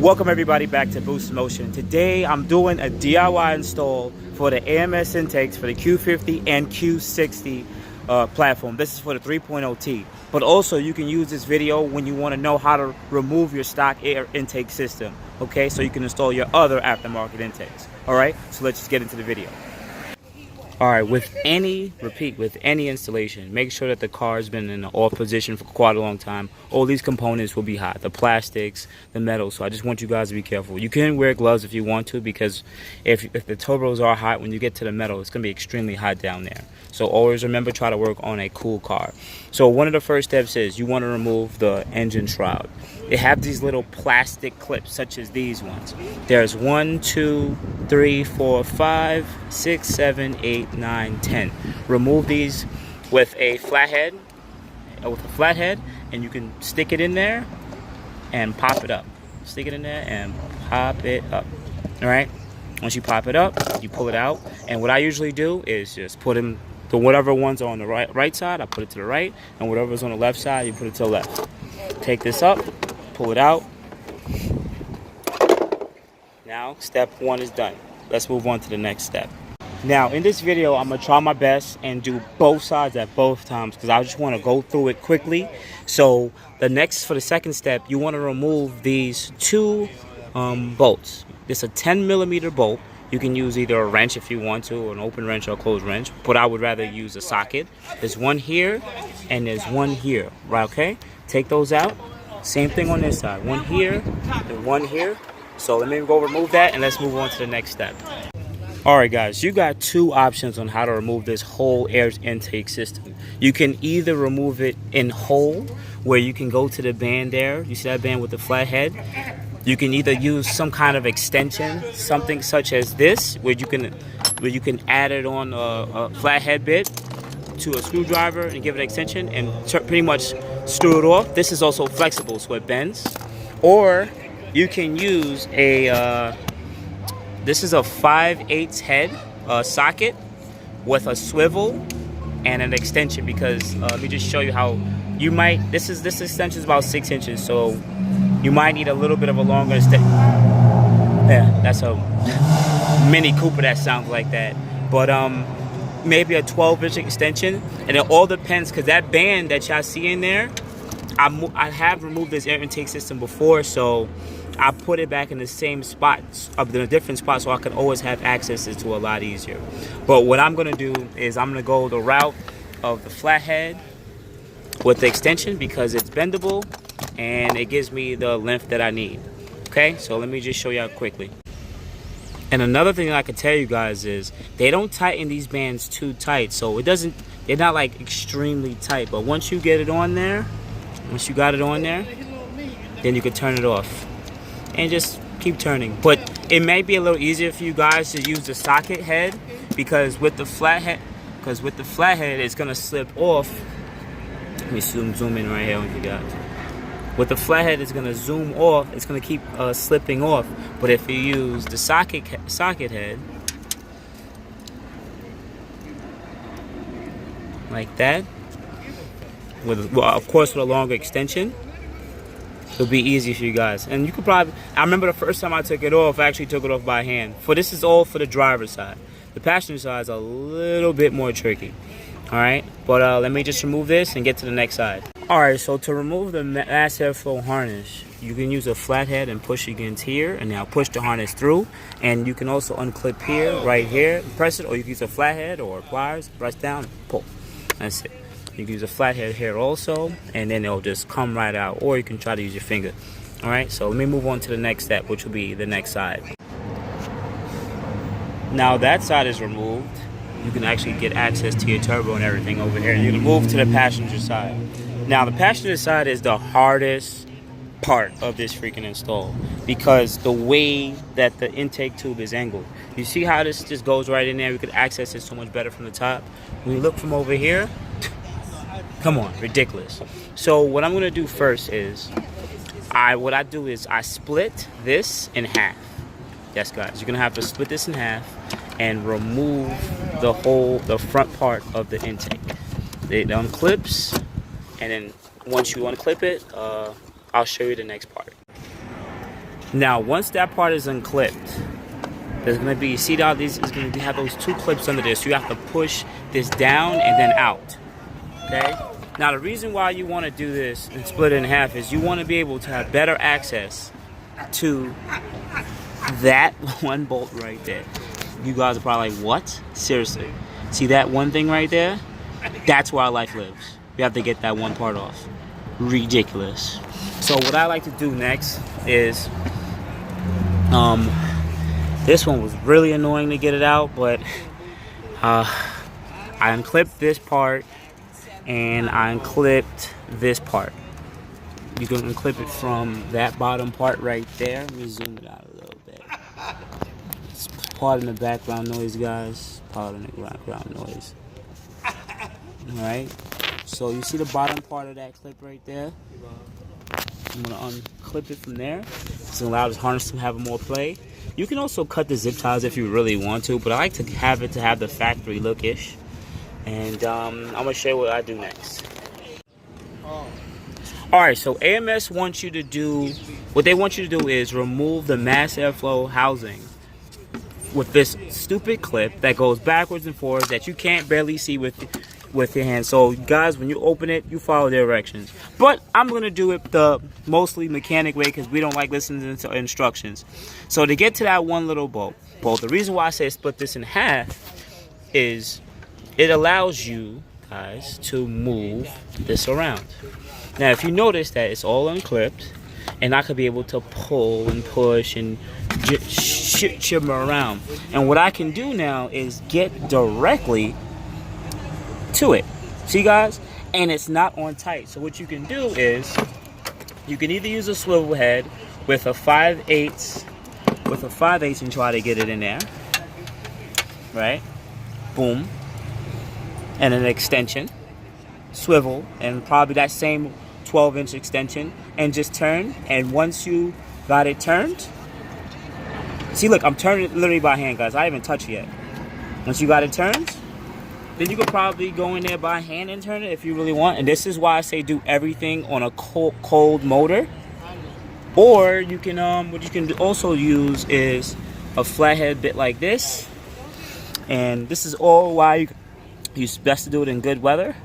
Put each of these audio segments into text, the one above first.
Welcome everybody back to Boost Motion. Today I'm doing a DIY install for the AMS intakes for the Q50 and Q60 platform. This is for the 3.0T. But also you can use this video when you want to know how to remove your stock air intake system. Okay, so you can install your other aftermarket intakes. Alright, so let's just get into the video. Alright, with any installation, make sure that the car has been in an off position for quite a long time. All these components will be hot, the plastics, the metal, so I just want you guys to be careful. You can wear gloves if you want to, because if the turbos are hot, when you get to the metal, it's going to be extremely hot down there. So always remember, try to work on a cool car. So one of the first steps is you want to remove the engine shroud. They have these little plastic clips, such as these ones. There's 1, 2, 3, 4, 5, 6, 7, 8, 9, 10. Remove these with a flathead, and you can stick it in there and pop it up. Stick it in there and pop it up. All right. Once you pop it up, you pull it out. And what I usually do is just put them to whatever ones are on the right side. I put it to the right, and whatever's on the left side, you put it to the left. Take this up, pull it out. Now, step 1 is done. Let's move on to the next step. Now, in this video, I'm gonna try my best and do both sides at both times because I just want to go through it quickly. So for the second step, you want to remove these two bolts. It's a 10mm bolt. You can use either a wrench if you want to, or an open wrench or a closed wrench, but I would rather use a socket. There's one here and there's one here, right? Okay, take those out. Same thing on this side, one here and one here. So let me go remove that and let's move on to the next step. Alright guys, you got two options on how to remove this whole air intake system. You can either remove it in whole, where you can go to the band there. You see that band with the flat head? You can either use some kind of extension, something such as this, where you can add it on a flathead bit to a screwdriver and give it an extension and pretty much screw it off. This is also flexible, so it bends. Or you can use this is a 5/8 head socket with a swivel and an extension, because let me just show you how you might. This extension is about 6 inches, so you might need a little bit of a longer extension. Yeah, that's a Mini Cooper that sounds like that. But maybe a 12-inch extension, and it all depends, because that band that y'all see in there, I have removed this air intake system before, so I put it back in the same spot, in a different spot, so I can always have access to a lot easier. But what I'm gonna do is I'm gonna go the route of the flathead with the extension, because it's bendable and it gives me the length that I need. Okay, so let me just show you out quickly. And another thing I can tell you guys is they don't tighten these bands too tight, so they're not like extremely tight. But once you get it on there, then you can turn it off and just keep turning. But it may be a little easier for you guys to use the socket head, because with the flathead, it's gonna slip off. Let me zoom in right here with you guys. With the flathead, it's gonna zoom off. It's gonna keep slipping off. But if you use the socket head, like that, of course with a longer extension, it'll be easy for you guys. And you could probably, I remember the first time I took it off, I actually took it off by hand. This is all for the driver's side. The passenger side is a little bit more tricky. Alright, but let me just remove this and get to the next side. Alright, so to remove the mass airflow harness, you can use a flathead and push against here, and now push the harness through. And you can also unclip here, right here, press it, or you can use a flathead or pliers, press down, pull. That's it. You can use a flathead here also, and then it'll just come right out, or you can try to use your finger. Alright, so let me move on to the next step, which will be the next side. Now that side is removed, you can actually get access to your turbo and everything over here. You can move to the passenger side. Now the passenger side is the hardest part of this freaking install, because the way that the intake tube is angled. You see how this just goes right in there? We could access it so much better from the top. When you look from over here, come on, ridiculous. So what I'm gonna do first is, I split this in half. Yes guys, you're gonna have to split this in half and remove the front part of the intake. It unclips, and then once you unclip it, I'll show you the next part. Now, once that part is unclipped, there's gonna be, see how these is gonna have those 2 clips under this. So you have to push this down and then out. Okay. Now, the reason why you want to do this and split it in half is you want to be able to have better access to that one bolt right there. You guys are probably like, what? Seriously. See that one thing right there? That's where our life lives. We have to get that one part off. Ridiculous. So what I like to do next is, this one was really annoying to get it out, but I unclipped this part and I unclipped this part. You can unclip it from that bottom part right there. Let me zoom it out a little bit. Pardon the background noise, guys. Pardon the background noise. Alright. So you see the bottom part of that clip right there? I'm going to unclip it from there. It's going to allow this harness to have more play. You can also cut the zip ties if you really want to, but I like to have it to have the factory look-ish. And I'm going to show you what I do next. Alright, so AMS wants you to do, what they want you to do is remove the mass airflow housing with this stupid clip that goes backwards and forwards that you can't barely see with your hand. So guys, when you open it, you follow the directions. But I'm going to do it the mostly mechanic way because we don't like listening to instructions. So to get to that one little bolt, the reason why I say split this in half is it allows you guys to move this around. Now if you notice that it's all unclipped, and I could be able to pull and push and shimmer around. And what I can do now is get directly to it. See guys? And it's not on tight. So what you can do is you can either use a swivel head with a 5/8 and try to get it in there. Right? Boom. And an extension. Swivel and probably that same 12-inch extension and just turn. And once you got it turned, see, look, I'm turning it literally by hand, guys. I haven't touched it yet. Once you got it turned, then you could probably go in there by hand and turn it if you really want. And this is why I say do everything on a cold motor. Or you can what you can also use is a flathead bit like this. And this is all why it's best to do it in good weather.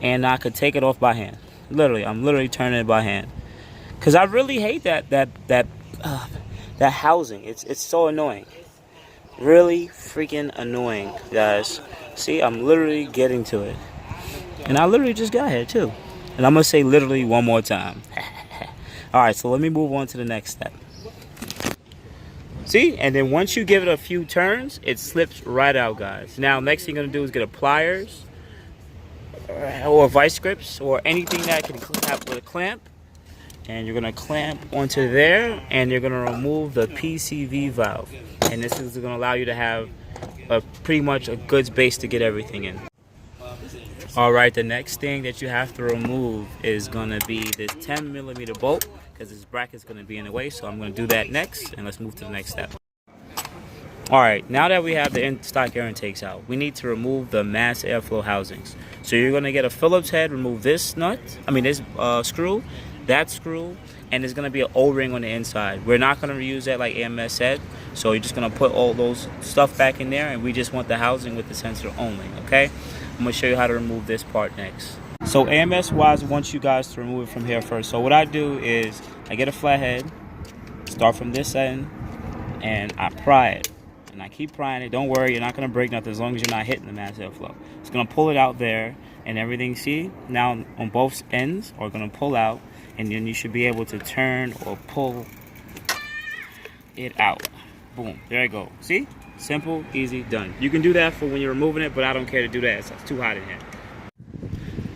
And I could take it off by hand. Literally, I'm literally turning it by hand. Cause I really hate that housing. It's so annoying. Really freaking annoying, guys. See, I'm literally getting to it. And I literally just got here too. And I'm gonna say literally one more time. Alright, so let me move on to the next step. See, and then once you give it a few turns, it slips right out, guys. Now, next thing you're gonna do is get a pliers or vice grips or anything that can have with a clamp. And you're gonna clamp onto there, and you're gonna remove the PCV valve. And this is gonna allow you to have pretty much a good space to get everything in. Alright, the next thing that you have to remove is gonna be this 10mm bolt, because this bracket's gonna be in the way. So I'm gonna do that next, and let's move to the next step. Alright, now that we have the stock air intakes out, we need to remove the mass airflow housings. So you're gonna get a Phillips head, remove this nut, this screw, that screw, and there's gonna be an O-ring on the inside. We're not gonna reuse that like AMS said, so you're just gonna put all those stuff back in there, and we just want the housing with the sensor only. Okay, I'm gonna show you how to remove this part next. So AMS wise wants you guys to remove it from here first. So what I do is I get a flathead, start from this end, and I pry it, and I keep prying it. Don't worry, you're not gonna break nothing as long as you're not hitting the mass airflow. It's gonna pull it out there, and everything, see, now on both ends are gonna pull out, and then you should be able to turn or pull it out. Boom, there you go. See? Simple, easy, done. You can do that for when you're removing it, but I don't care to do that. It's too hot in here.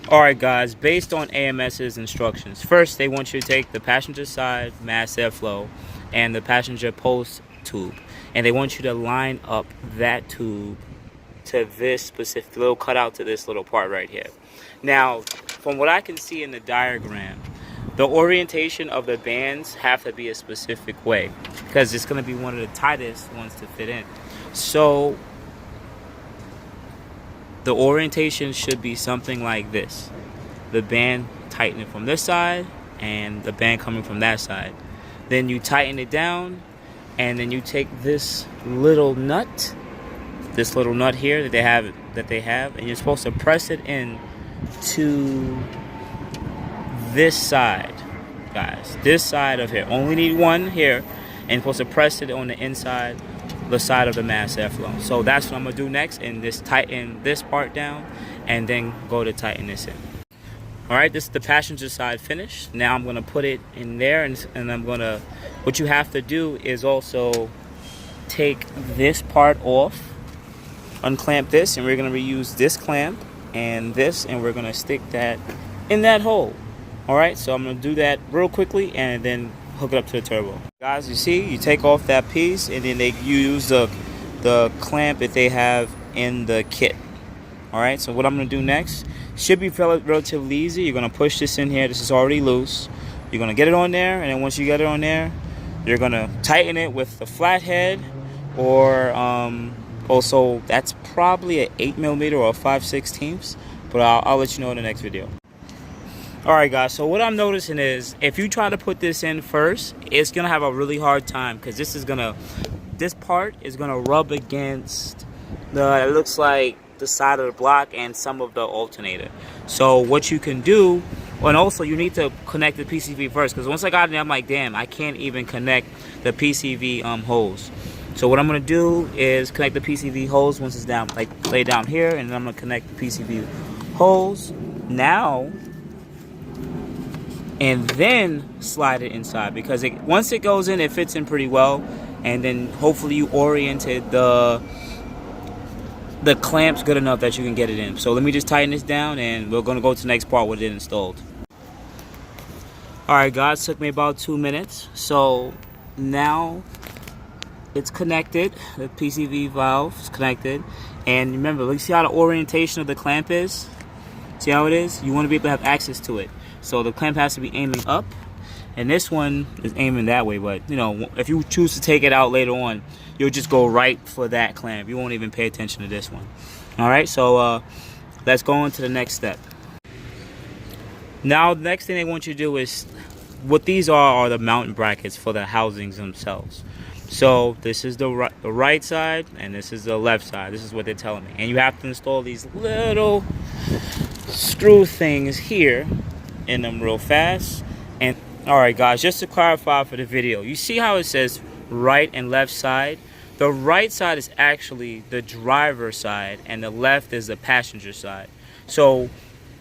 Alright guys, based on AMS's instructions, first they want you to take the passenger side mass airflow and the passenger post tube, and they want you to line up that tube to this specific little cutout, to this little part right here. Now, from what I can see in the diagram, the orientation of the bands have to be a specific way because it's going to be one of the tightest ones to fit in. So the orientation should be something like this. The band tightening from this side and the band coming from that side. then you tighten it down, and then you take this little nut here that they have, and you're supposed to press it in to this side, guys. This side of here. Only need one here, and you're supposed to press it on the inside, the side of the mass airflow. So that's what I'm gonna do next, and just tighten this part down, and then go to tighten this in. All right, this is the passenger side finished. Now I'm gonna put it in there, and I'm gonna, what you have to do is also take this part off, unclamp this, and we're gonna reuse this clamp and this, and we're gonna stick that in that hole. All right, so I'm gonna do that real quickly and then hook it up to the turbo. Guys, you see, you take off that piece, and then you use the clamp that they have in the kit. All right, so what I'm gonna do next should be relatively easy. You're gonna push this in here. This is already loose. You're gonna get it on there, and then once you get it on there, you're gonna tighten it with the flathead, or also that's probably an 8mm or a 5/16, but I'll let you know in the next video. All right, guys, so what I'm noticing is if you try to put this in first, it's gonna have a really hard time, because this part is gonna rub against it looks like the side of the block and some of the alternator. So what you can do, and also you need to connect the PCV first, because once I got in there, I'm like, damn, I can't even connect the PCV hose. So what I'm gonna do is connect the PCV hose once it's down, like lay down here, and then I'm gonna connect the PCV hose now, and then slide it inside, because once it goes in, it fits in pretty well, and then hopefully you oriented the clamps good enough that you can get it in. So let me just tighten this down, and we're gonna go to the next part with it installed. All right, guys, took me about 2 minutes. So now it's connected. The PCV valve is connected, and remember, look, see how the orientation of the clamp is? See how it is? You want to be able to have access to it. So the clamp has to be aiming up, and this one is aiming that way. But you know, if you choose to take it out later on, you'll just go right for that clamp. You won't even pay attention to this one. All right, so let's go on to the next step. Now, the next thing they want you to do is, what these are the mounting brackets for the housings themselves. So this is the right side, and this is the left side. This is what they're telling me. And you have to install these little screw things here in them real fast. And all right, guys, just to clarify for the video, you see how it says right and left side? The right side is actually the driver side, and the left is the passenger side. So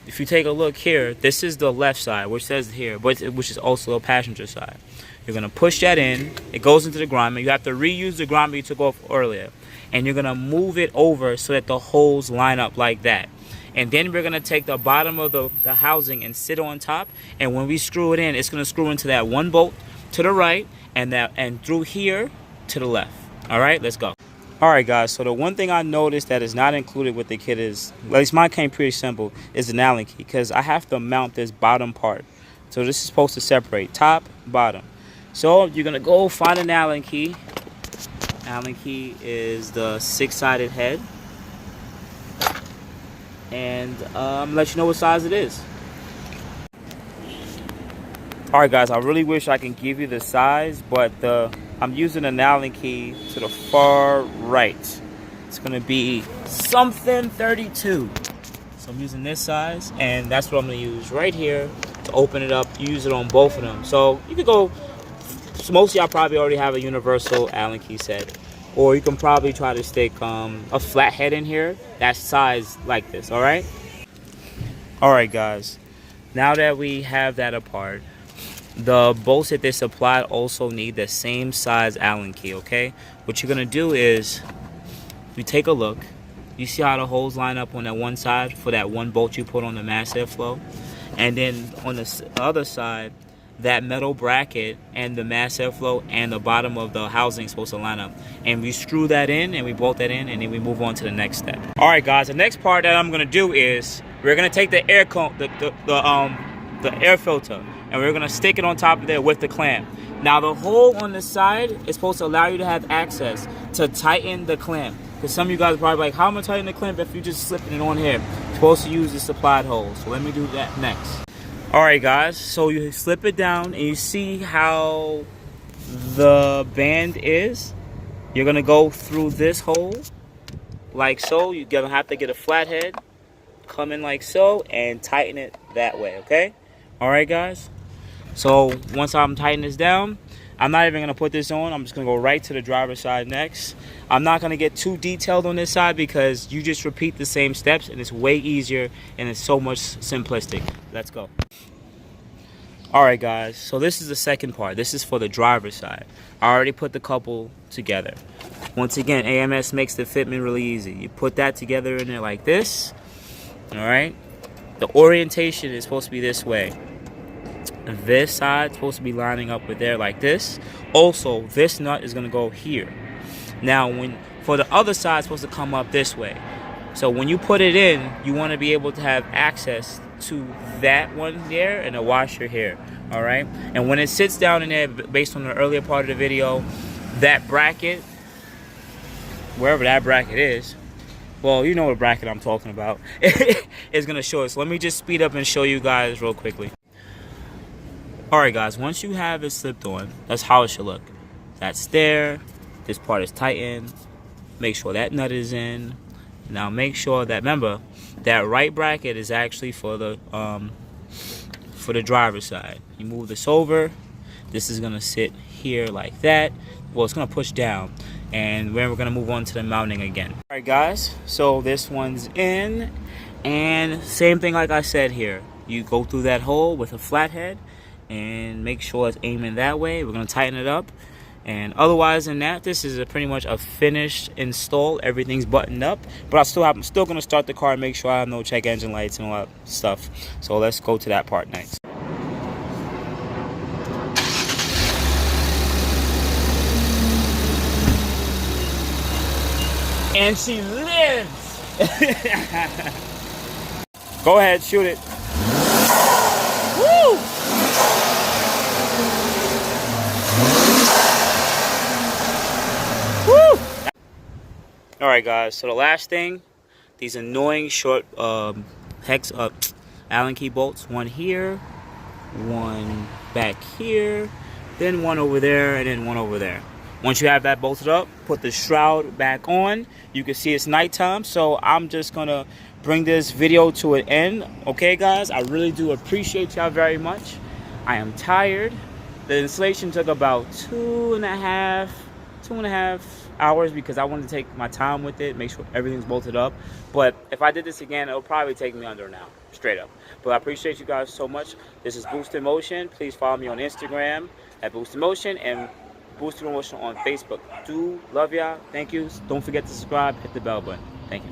if you take a look here, this is the left side, which says here, which is also a passenger side. You're gonna push that in. It goes into the grommet. You have to reuse the grommet you took off earlier, and you're gonna move it over so that the holes line up like that. And then we're gonna take the bottom of the housing and sit on top, and when we screw it in, it's gonna screw into that one bolt to the right, and through here to the left. All right, let's go. All right, guys, so the one thing I noticed that is not included with the kit is, at least mine came pretty simple, is an Allen key, because I have to mount this bottom part. So this is supposed to separate top, bottom. So you're gonna go find an Allen key. Allen key is the 6-sided head. And I'm gonna let you know what size it is. All right, guys, I really wish I can give you the size, but I'm using an Allen key to the far right. It's gonna be something 32. So I'm using this size, and that's what I'm gonna use right here to open it up. Use it on both of them. So you could go, so most of y'all probably already have a universal Allen key set, or you can probably try to stick a flat head in here that's sized like this. All right. All right, guys, now that we have that apart, the bolts that they supplied also need the same size Allen key. Okay, what you're gonna do is, you take a look, you see how the holes line up on that one side for that one bolt you put on the mass airflow, and then on the other side, that metal bracket and the mass airflow and the bottom of the housing is supposed to line up. And we screw that in, and we bolt that in, and then we move on to the next step. All right, guys, the next part that I'm gonna do is, we're gonna take the air filter, and we're gonna stick it on top of there with the clamp. Now the hole on the side is supposed to allow you to have access to tighten the clamp, because some of you guys are probably like, how am I tightening the clamp if you're just slipping it on here? You're supposed to use the supplied hole. So let me do that next. All right, guys, so you slip it down, and you see how the band is, you're gonna go through this hole like so. You're gonna have to get a flathead, come in like so, and tighten it that way, okay? All right, guys. So once I'm tightening this down, I'm not even gonna put this on. I'm just gonna go right to the driver's side next. I'm not gonna get too detailed on this side because you just repeat the same steps and it's way easier and it's so much simplistic. Let's go. All right, guys, so this is the second part. This is for the driver's side. I already put the couple together. Once again, AMS makes the fitment really easy. You put that together in there like this, all right? The orientation is supposed to be this way. This side is supposed to be lining up with there like this. Also, this nut is gonna go here. Now, for the other side, it's supposed to come up this way. So when you put it in, you wanna be able to have access to that one there and to wash your hair, all right? And when it sits down in there, based on the earlier part of the video, that bracket, wherever that bracket is, well, you know what bracket I'm talking about, is gonna show us. So let me just speed up and show you guys real quickly. All right, guys, once you have it slipped on, that's how it should look. That's there, this part is tightened, make sure that nut is in. Now make sure that, remember, that right bracket is actually for the driver's side. You move this over, this is gonna sit here like that. Well, it's gonna push down, and then we're gonna move on to the mounting again. All right, guys, so this one's in, and same thing like I said here. You go through that hole with a flathead, and make sure it's aiming that way. We're gonna tighten it up. And otherwise than that, this is pretty much a finished install. Everything's buttoned up, but I'm still gonna start the car and make sure I have no check engine lights and all that stuff. So let's go to that part next. And she lives. Go ahead, shoot it. Woo! All right, guys, so the last thing, these annoying short Allen key bolts, one here, one back here, then one over there, and then one over there. Once you have that bolted up, put the shroud back on. You can see it's nighttime, so I'm just gonna bring this video to an end. Okay, guys, I really do appreciate y'all very much. I am tired. The installation took about two and a half hours because I wanted to take my time with it, make sure everything's bolted up. But if I did this again, it'll probably take me under an hour, straight up. But I appreciate you guys so much. This is Boost in Motion. Please follow me on Instagram at Boost in Motion and Boost in Motion on Facebook. Do love y'all. Thank you. Don't forget to subscribe, hit the bell button. Thank you.